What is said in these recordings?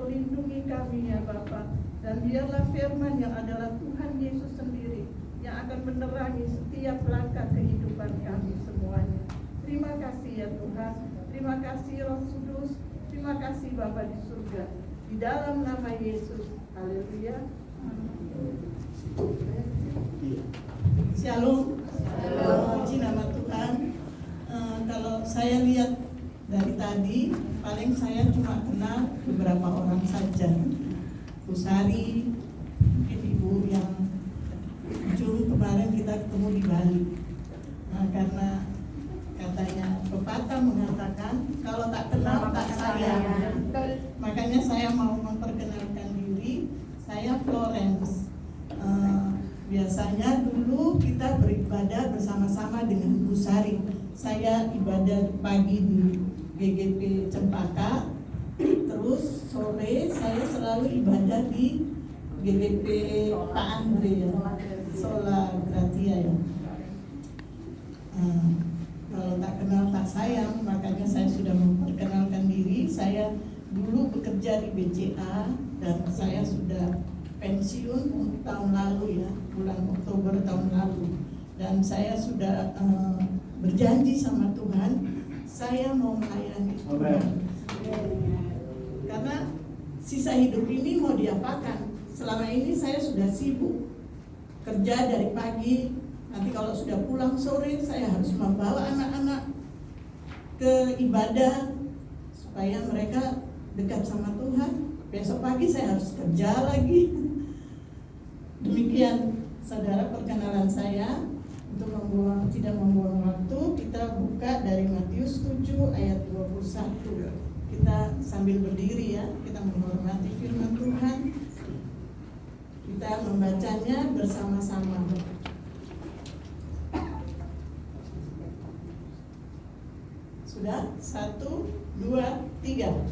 Engkau lindungi kami ya Bapa. Dan biarlah firman yang adalah Tuhan Yesus sendiri yang akan menerangi setiap langkah kehidupan kami semuanya. Terima kasih ya Tuhan. Terima kasih Roh Kudus. Terima kasih Bapa di surga. Di dalam nama Yesus. Haleluya. Shalom. Puji nama Tuhan. Kalau saya lihat dari tadi, paling saya cuma kenal beberapa orang saja. Bu Sari, mungkin Ibu yang ujung kemarin kita ketemu di Bali. Nah, karena katanya pepatah mengatakan kalau tak kenal tak sayang. Makanya saya mau memperkenalkan diri. Saya Florence. Biasanya dulu kita beribadah bersama-sama dengan Bu Sari. Saya ibadah pagi di GGP Cempaka, terus sore saya selalu ibadah di GGP Pak Andre ya, Sola Gratia ya. Kalau tak kenal tak sayang, makanya saya sudah memperkenalkan diri. Saya dulu bekerja di BCA dan saya sudah pensiun tahun lalu ya, bulan Oktober tahun lalu. Dan saya sudah berjanji sama Tuhan, saya mau melayani Tuhan. Karena sisa hidup ini mau diapakan? Selama ini saya sudah sibuk kerja dari pagi. Nanti kalau sudah pulang sore, saya harus membawa anak-anak ke ibadah supaya mereka dekat sama Tuhan. Besok pagi saya harus kerja lagi. Demikian saudara perkenalan saya. Untuk tidak membuang waktu, kita buka dari Matius 7 ayat 21. Kita sambil berdiri ya, kita menghormati firman Tuhan. Kita membacanya bersama-sama. Sudah? 1, 2, 3.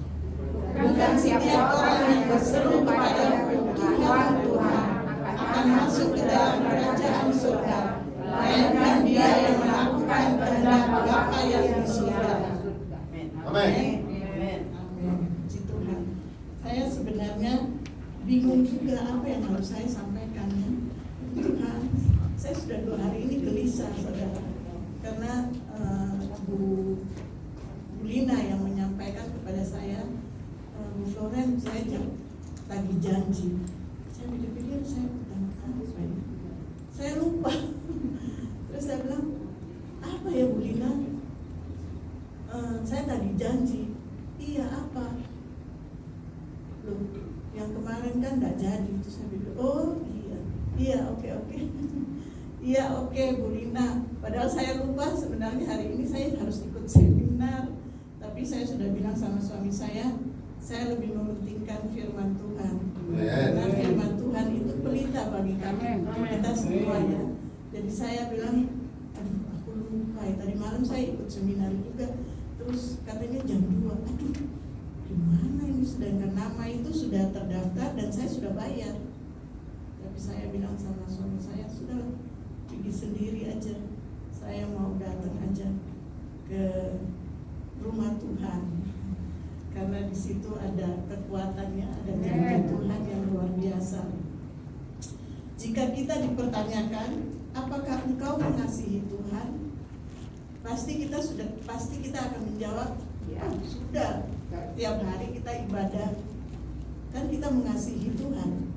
Bukan setiap orang yang berseru kepadaku, Tuhan, Tuhan, akan masuk ke dalam kerajaan surga, melainkan dia yang melakukan kehendak Bapa yang di surga. Amin. Amin. Puji Tuhan. Saya sebenarnya bingung juga apa yang harus saya sampaikan ya. Tuhan, saya sudah 2 hari ini gelisah saudara, karena Bu Lina yang menyampaikan kepada saya, Bu Florence, saya lagi janji. Saya pikir-pikir saya pertama kali saya lupa. Terus saya bilang, apa ya Bu Lina? Saya tadi janji. Iya apa? Loh, yang kemarin kan nggak jadi. Terus saya bilang, oh iya oke. Iya oke Bu Lina. Padahal saya lupa sebenarnya hari ini saya harus ikut seminar. Tapi saya sudah bilang sama suami saya lebih mementingkan firman Tuhan. Karena firman Tuhan itu pelita bagi kami, kita semua ya. Jadi saya bilang, aduh aku lupa ya. Tadi malam saya ikut seminar juga. Terus katanya jam 2. Aduh gimana ini, sedangkan nama itu sudah terdaftar dan saya sudah bayar. Tapi saya bilang sama suami saya, sudah pergi sendiri aja. Saya mau datang aja ke rumah Tuhan. Karena di situ ada kekuatannya, ada janji Tuhan yang luar biasa. Jika kita dipertanyakan, apakah engkau mengasihi Tuhan? Pasti kita akan menjawab, ya sudah. Tiap hari kita ibadah, kan kita mengasihi Tuhan.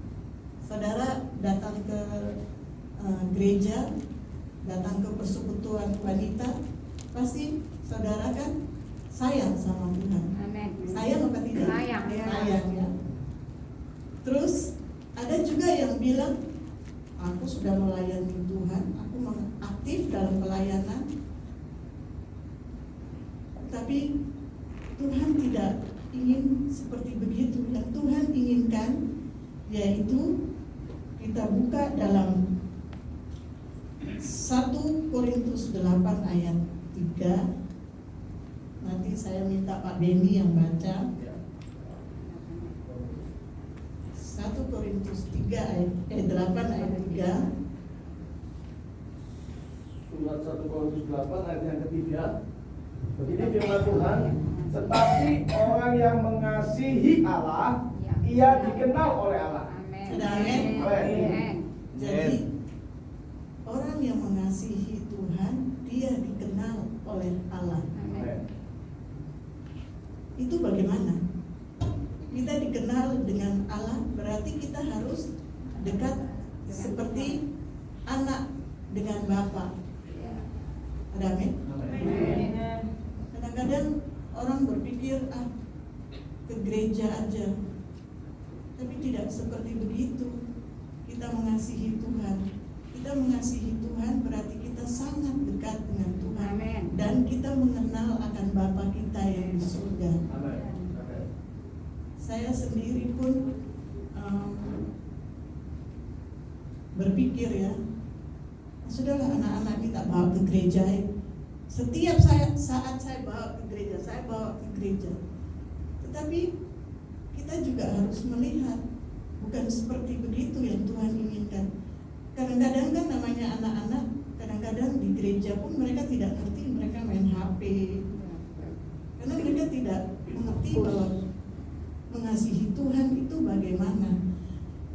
Saudara datang ke gereja, datang ke persekutuan wanita, pasti saudara kan sayang sama Tuhan. Amin. Sayang apa tidak? Sayang. Sayang ya. Terus ada juga yang bilang, aku sudah melayani Tuhan, aku aktif dalam pelayanan. Tapi Tuhan tidak ingin seperti begitu. Yang Tuhan inginkan yaitu kita buka dalam 1 Korintus 8 ayat 3. Nanti saya minta Pak Beni yang baca. 1 Korintus 8 ayat 3. Surat 1 Korintus 8 ayat yang ketiga. Begini firman Tuhan, tetapi orang yang mengasihi Allah ia dikenal oleh Allah. Amin. Amin. Jadi orang yang mengasihi Tuhan, dia dikenal oleh Allah. Amin. Itu bagaimana? Kita dikenal dengan Allah, berarti kita harus dekat seperti anak dengan Bapa. Ada amin? Kadang-kadang orang berpikir ke gereja aja, tapi tidak seperti begitu. Kita mengasihi Tuhan. Kita mengasihi Tuhan berarti kita sangat dekat dengan Tuhan. Amin. Dan kita mengenal akan Bapa kita yang di surga. Amin. Saya sendiri pun berpikir ya, sudahlah anak-anak kita bawa ke gereja. Setiap saat saya bawa ke gereja, saya bawa ke gereja. Tetapi kita juga harus melihat bukan seperti begitu yang Tuhan inginkan. Kadang-kadang kan namanya anak-anak, kadang-kadang di gereja pun mereka tidak ngerti, mereka main HP. Karena mereka tidak mengerti bahwa mengasihi Tuhan itu bagaimana.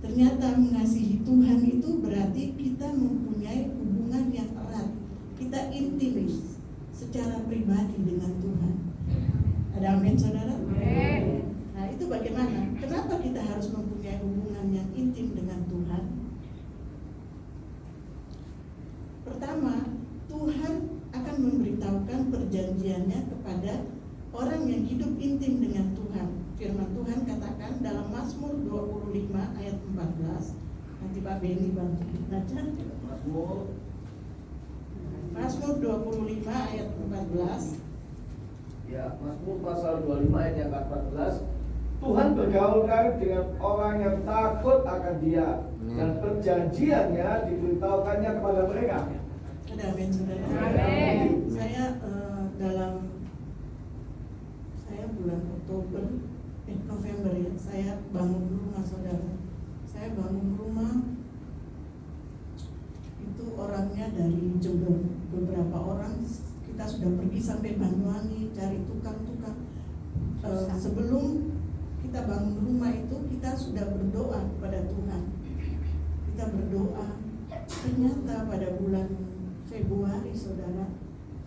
Ternyata mengasihi Tuhan itu berarti kita mempunyai hubungan yang erat. Kita intim secara pribadi dengan Tuhan. Ada amin, saudara? Amin. Nah, itu bagaimana? Kenapa kita harus mempunyai hubungan yang intim dengan Tuhan? Pertama, Tuhan akan memberitahukan perjanjiannya kepada orang yang hidup intim dengan Tuhan. Firman Tuhan katakan dalam Mazmur 25 ayat 14. Nanti Pak Beni bantu baca. Mazmur 25 ayat 14. Ya, Mazmur pasal 25 ayat yang ke-14. Tuhan bergaulkan dengan orang yang takut akan Dia dan perjanjiannya diberitahukannya kepada mereka. Ada amin, saudara. Amin. Saya bulan November ya, saya bangun rumah, saudara. Saya bangun rumah itu orangnya dari Jember, beberapa orang. Kita sudah pergi sampai Banyuwangi cari tukang-tukang. Sebelum kita bangun rumah itu kita sudah berdoa kepada Tuhan. Kita berdoa. Ternyata pada bulan Februari, saudara,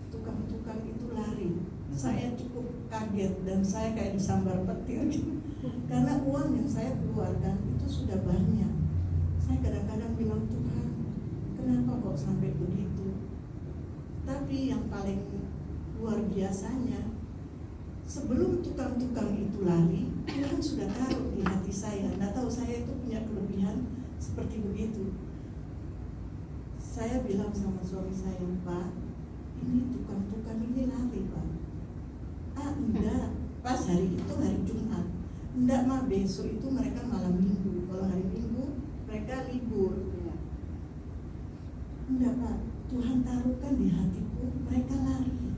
tukang-tukang itu lari. Saya cukup kaget dan saya kayak disambar petir gitu. Karena uang yang saya keluarkan itu sudah banyak. Saya kadang-kadang bilang, Tuhan, kenapa kok sampai begitu? Tapi yang paling luar biasanya, sebelum tukang-tukang itu lari, Tuhan sudah taruh di hati saya. Nggak tahu saya itu punya kelebihan seperti begitu. Saya bilang sama suami saya, Pak, ini tukang-tukang ini lari, Pak. Enggak, pas hari itu hari Jumat. Enggak, mah besok itu mereka malam minggu. Kalau hari Minggu mereka libur. Enggak, Pak, Tuhan taruhkan di hatiku, mereka lari.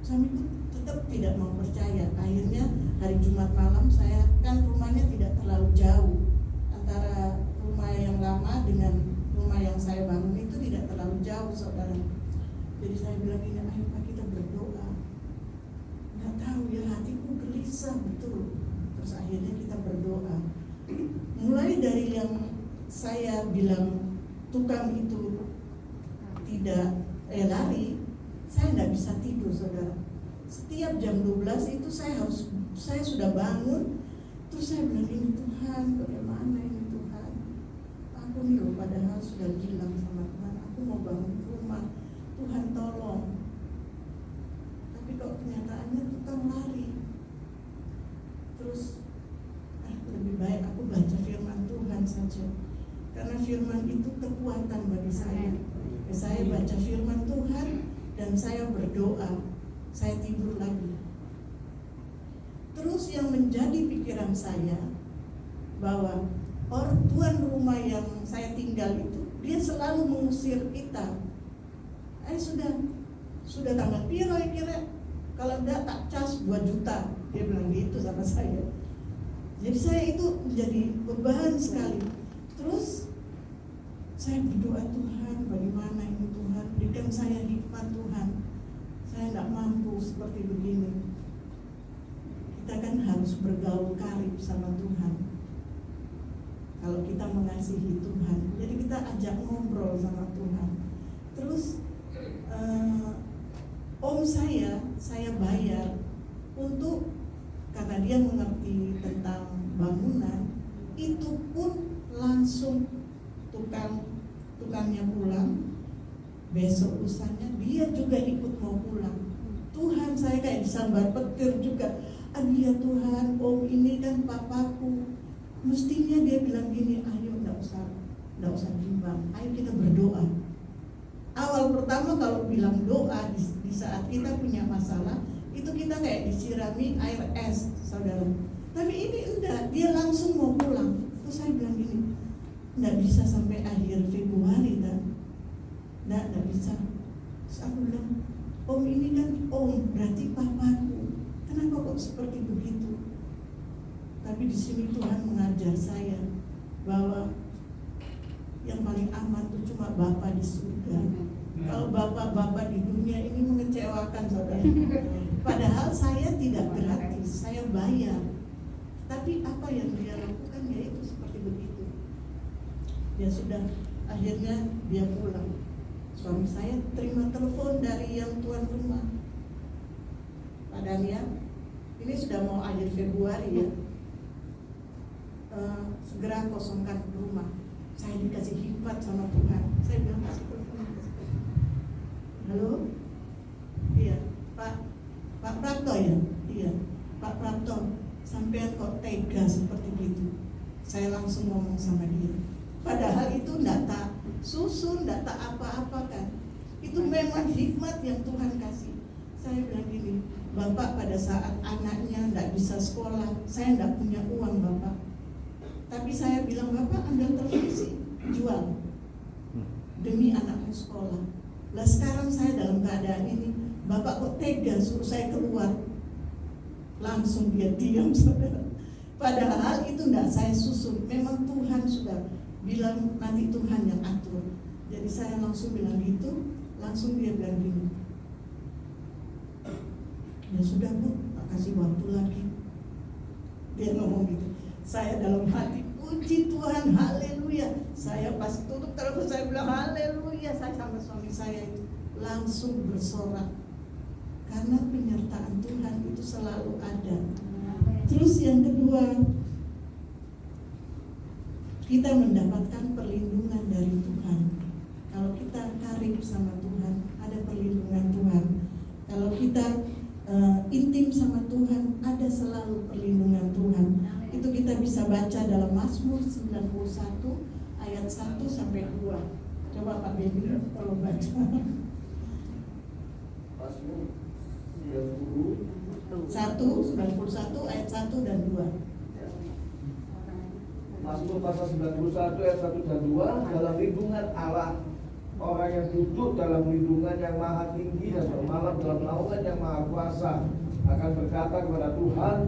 Suamiku tetap tidak mau percaya. Akhirnya hari Jumat malam, saya kan rumahnya tidak terlalu jauh antara rumah yang lama dengan rumah yang saya bangun itu tidak terlalu jauh, saudara. Jadi saya bilang ini, ayo Pak, kita berdoa. Nggak tahu ya, hatiku gelisah betul. Terus akhirnya kita berdoa. Mulai dari yang saya bilang tukang itu tidak lari, saya nggak bisa tidur, saudara. Setiap jam 12 itu saya sudah bangun. Terus saya bilang, ini Tuhan, bagaimana ini Tuhan? Aku nih loh, padahal sudah bilang sama Tuhan, aku mau bangun rumah. Tuhan tolong. Tapi kok kenyataannya tukang lari. Terus lebih baik aku baca firman Tuhan saja. Karena firman itu kekuatan bagi saya. Saya baca firman Tuhan dan saya berdoa. Saya tidur lagi. Terus yang menjadi pikiran saya bahwa tuan rumah yang saya tinggal itu, dia selalu mengusir kita. Sudah tanggal piro ya kira, kalau enggak tak cas 2 juta, dia bilang gitu sama saya. Jadi saya itu menjadi beban sekali. Terus saya berdoa, Tuhan, bagaimana ini Tuhan, berikan saya hikmat Tuhan. Saya enggak mampu seperti begini. Kita kita kan harus bergaul karib sama Tuhan. Kalau kita mengasihi Tuhan, jadi kita ajak ngobrol sama Tuhan. Terus om saya bayar untuk, karena dia mengerti tentang bangunan, itu pun langsung tukangnya pulang, besok lusanya dia juga ikut mau pulang. Tuhan, saya kayak disambar petir juga. Aduh ya Tuhan, om ini kan papaku, mestinya dia bilang gini, ayo enggak usah bimbang, ayo kita berdoa. Awal pertama kalau bilang doa di saat kita punya masalah, itu kita kayak disirami air es, saudara. Tapi ini enggak, dia langsung mau pulang. Terus saya bilang gini, enggak bisa sampai akhir Februari kan? Enggak bisa. Terus aku bilang, om ini kan om, berarti papaku. Kenapa kok seperti begitu? Tapi di sini Tuhan mengajar saya bahwa yang paling aman itu cuma Bapa di surga. Kalau bapak-bapak di dunia ini mengecewakan, saudara. Padahal saya tidak gratis, saya bayar. Tapi apa yang dia lakukan, yaitu seperti begitu. Ya sudah, akhirnya dia pulang. Suami saya terima telepon dari yang tuan rumah, Pak Daniel, ini sudah mau akhir Februari ya, segera kosongkan rumah. Saya dikasih hikmat sama Tuhan. Saya bilang, kasih telepon. Halo? Iya, Pak Prapto ya? Iya, Pak Prapto, sampean kok tega seperti itu? Saya langsung ngomong sama dia. Padahal itu enggak tak susun, enggak tak apa-apa kan. Itu memang hikmat yang Tuhan kasih. Saya bilang gini, Bapak pada saat anaknya enggak bisa sekolah, saya enggak punya uang Bapak. Tapi saya bilang, Bapak ambil televisi, jual demi anakmu sekolah. Lah sekarang saya dalam keadaan ini, Bapak kok tega suruh saya keluar? Langsung dia diam, saudara. Padahal itu enggak saya susun, memang Tuhan sudah bilang nanti Tuhan yang atur. Jadi saya langsung bilang gitu, langsung dia bilang gini, ya sudah Bu, tak kasih waktu lagi. Dia ngomong gitu. Saya dalam hati, puji Tuhan, haleluya. Saya pas tutup telepon, saya bilang haleluya. Saya sama suami saya itu langsung bersorak, karena penyertaan Tuhan itu selalu ada. Terus yang kedua, kita mendapatkan perlindungan dari Tuhan. Kalau kita karib sama Tuhan, ada perlindungan Tuhan. Kalau kita intim sama Tuhan, ada selalu perlindungan Tuhan. Itu kita bisa baca dalam Mazmur 91 ayat 1 sampai 2. Coba Pak Benny tolong baca. Mazmur 91 ayat 1 dan 2. Mazmur pasal 91 ayat 1 dan 2. Dalam lindungan Allah, orang yang duduk dalam lindungan yang maha tinggi dan bermalam dalam naungan yang maha kuasa akan berkata kepada Tuhan,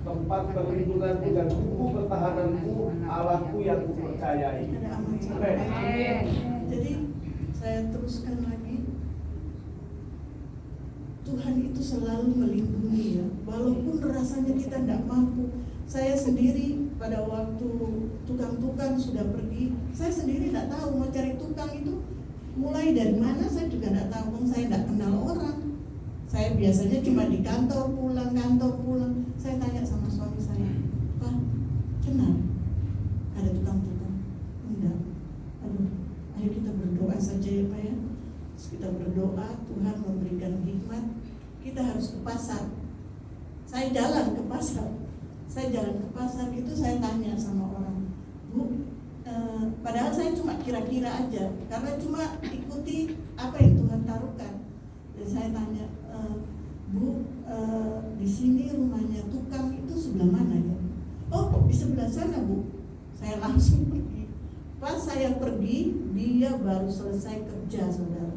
tempat perlindunganku dan buku pertahananku, Allahku yang kupercayai. Ada aman. Jadi saya teruskan lagi, Tuhan itu selalu melindungi ya, walaupun rasanya kita tidak mampu. Saya sendiri pada waktu tukang-tukang sudah pergi, saya sendiri tidak tahu mau cari tukang itu mulai dari mana, saya juga tidak tahu. Saya tidak kenal orang. Saya biasanya cuma di kantor pulang. Saya tanya sama suami saya, Pak, kenal ada tukang-tukang? Enggak. Aduh, ayo kita berdoa saja ya Pak ya. Terus kita berdoa, Tuhan memberikan hikmat. Kita harus ke pasar. Saya jalan ke pasar gitu, saya tanya sama orang, Bu, padahal saya cuma kira-kira aja, karena cuma ikuti apa yang Tuhan taruhkan. Dan saya tanya, Bu, di sini rumahnya tukang itu sebelah mana ya? Oh, di sebelah sana Bu. Saya langsung pergi. Pas saya pergi, dia baru selesai kerja, saudara.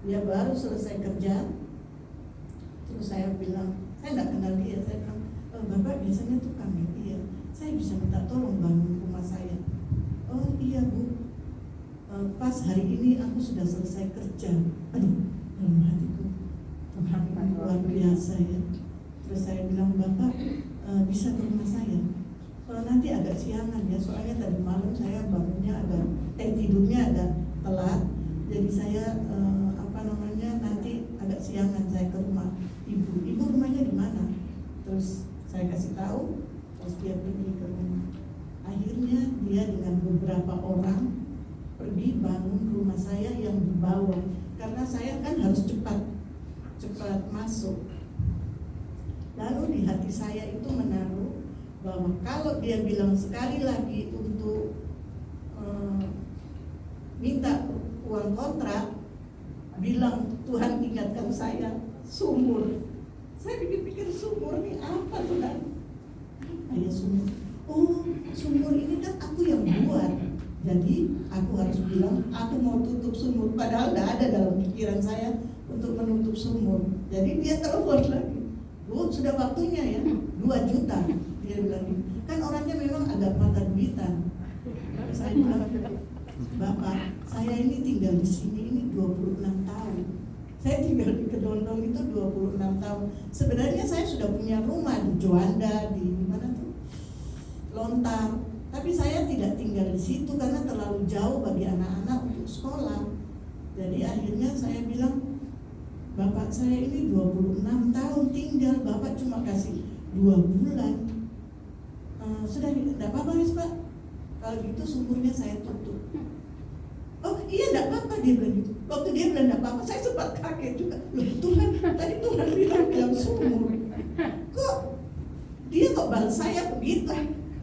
Dia baru selesai kerja. Terus saya bilang, saya tidak kenal dia. Saya bilang, Bapak biasanya tukang ya? Iya. Saya bisa minta tolong bangun rumah saya. Oh iya Bu, pas hari ini aku sudah selesai kerja. Aduh, dalam hatiku, Tuhan luar biasa ya. Terus saya bilang, Bapak bisa ke rumah saya. Nanti agak siangan ya, soalnya tadi malam saya bangunnya tidurnya agak telat, jadi saya nanti agak siangan saya ke rumah ibu. Ibu rumahnya di mana? Terus saya kasih tahu, terus dia pergi ke rumah. Akhirnya dia dengan beberapa orang pergi bangun rumah saya yang di bawah, karena saya kan harus cepat masuk. Lalu di hati saya itu menaruh bahwa kalau dia bilang sekali lagi untuk minta uang kontrak, bilang Tuhan ingatkan saya sumur. Saya pikir-pikir sumur ini apa Tuhan? Apa ya sumur? Oh, sumur ini kan aku yang buat. Jadi aku harus bilang aku mau tutup sumur. Padahal tidak ada dalam pikiran saya untuk menutup sumur. Jadi dia telepon lagi. Bu, sudah waktunya ya, 2 juta. Dia bilang, kan orangnya memang agak mata duitan. Saya bilang, Bapak, saya ini tinggal di sini ini 26 tahun. Saya tinggal di Kedondong itu 26 tahun. Sebenarnya saya sudah punya rumah di Juanda, di mana tuh? Lontar. Tapi saya tidak tinggal di situ karena terlalu jauh bagi anak-anak untuk sekolah. Jadi akhirnya saya bilang, Bapak saya ini 26 tahun tinggal, Bapak cuma kasih 2 bulan. Sudah tidak apa-apa wis Pak, kalau gitu sumurnya saya tutup. Oh iya tidak apa-apa, dia bilang gitu. Waktu dia bilang tidak apa-apa, saya sempat kaget juga. Loh Tuhan, tadi Tuhan bilang sumur, kok dia balas saya begitu.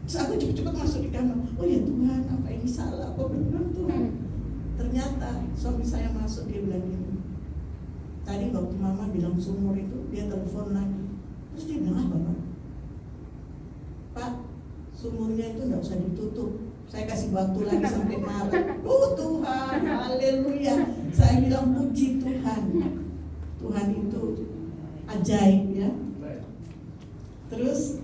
Terus aku cepat-cepat masuk di kamar. Oh ya Tuhan, apa ini salah? Apa benar Tuhan? Ternyata suami saya masuk, dia bilang gini, tadi waktu mama bilang sumur itu, dia telepon lagi. Terus dia bilang apa Pak? Pak, sumurnya itu tidak usah ditutup. Saya kasih waktu lagi sampai Maret. Oh Tuhan, haleluya. Saya bilang puji Tuhan. Tuhan itu ajaib ya. Terus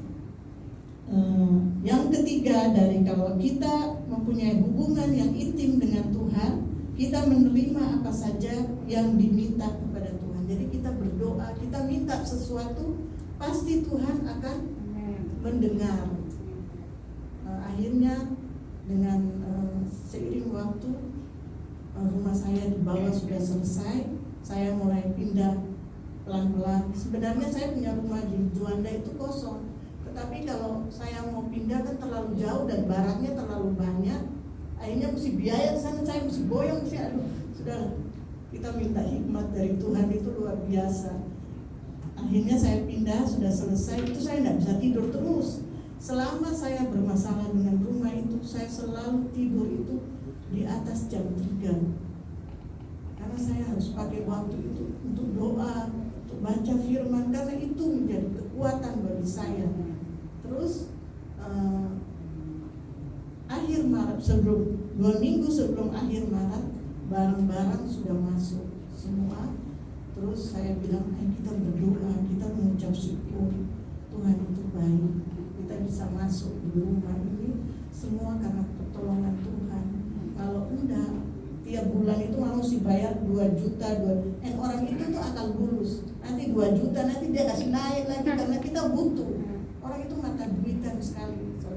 yang ketiga, dari kalau kita mempunyai hubungan yang intim dengan Tuhan, kita menerima apa saja yang diminta kepada Tuhan. Jadi kita berdoa, kita minta sesuatu, pasti Tuhan akan mendengar. Akhirnya dengan seiring waktu, rumah saya di bawah sudah selesai. Saya mulai pindah pelan-pelan. Sebenarnya saya punya rumah di Juanda itu kosong, tetapi kalau saya mau pindah kan terlalu jauh dan barangnya terlalu banyak. Akhirnya mesti biaya ke sana, saya mesti boyong, sudah. Kita minta hikmat dari Tuhan, itu luar biasa. Akhirnya saya pindah, sudah selesai. Itu saya tidak bisa tidur terus. Selama saya bermasalah dengan rumah itu, saya selalu tidur itu di atas jam 3. Karena saya harus pakai waktu itu untuk doa, untuk baca firman, karena itu menjadi kekuatan bagi saya. Terus akhir Maret, 2 minggu sebelum akhir Maret, barang-barang sudah masuk semua. Terus saya bilang, kita berdoa, kita mengucap syukur, Tuhan itu baik, kita bisa masuk di rumah ini semua karena pertolongan Tuhan. Kalau enggak, tiap bulan itu harus dibayar 2 juta, orang itu tuh akan lulus. Nanti 2 juta, nanti dia kasih naik lagi karena kita butuh. Orang itu mata duitan sekali, saudara.